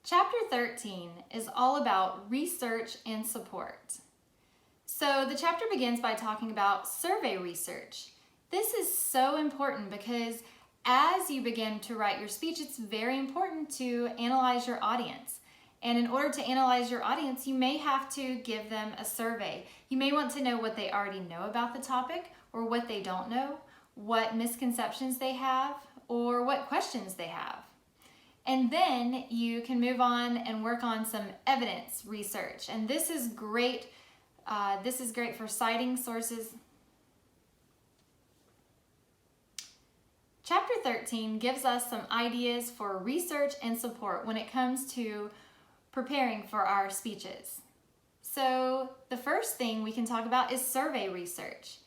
Chapter 13 is all about research and support. So the chapter begins by talking about survey research. This is so important because as you begin to write your speech, it's very important to analyze your audience. And in order to analyze your audience, you may have to give them a survey. You may want to know what they already know about the topic or what they don't know, what misconceptions they have, or what questions they have. And then you can move on and work on some evidence research. And this is great. This is great for citing sources. Chapter 13 gives us some ideas for research and support when it comes to preparing for our speeches. So the first thing we can talk about is survey research.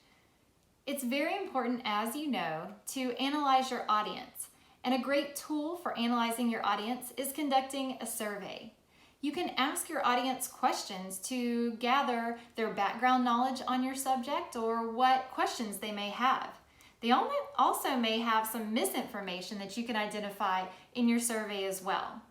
It's very important, as you know, to analyze your audience. And a great tool for analyzing your audience is conducting a survey. You can ask your audience questions to gather their background knowledge on your subject or what questions they may have. They also may have some misinformation that you can identify in your survey as well.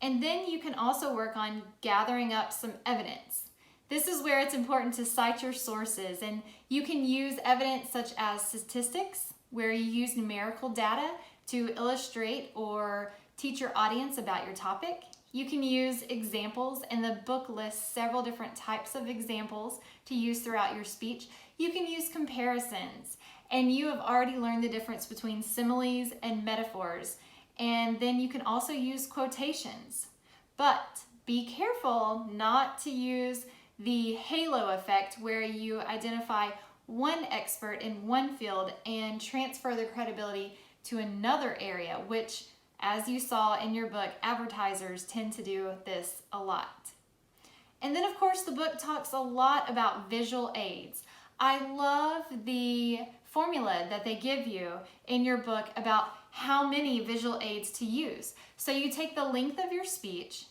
And then you can also work on gathering up some evidence. This is where it's important to cite your sources, and you can use evidence such as statistics, where you use numerical data to illustrate or teach your audience about your topic. You can use examples, and the book lists several different types of examples to use throughout your speech. You can use comparisons, and you have already learned the difference between similes and metaphors. And then you can also use quotations. But be careful not to use the halo effect, where you identify one expert in one field and transfer their credibility to another area, which, as you saw in your book, advertisers tend to do this a lot. And then, of course, the book talks a lot about visual aids. I love the formula that they give you in your book about how many visual aids to use. So you take the length of your speech,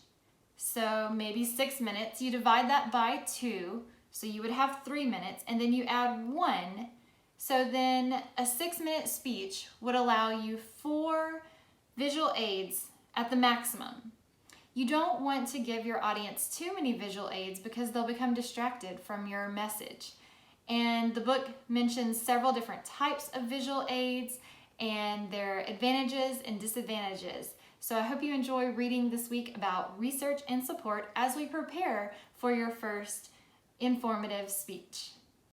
so maybe 6 minutes, you divide that by 2, so you would have 3 minutes, and then you add 1. So then a 6-minute speech would allow you 4 visual aids at the maximum. You don't want to give your audience too many visual aids because they'll become distracted from your message. And the book mentions several different types of visual aids and their advantages and disadvantages. So I hope you enjoy reading this week about research and support as we prepare for your first informative speech.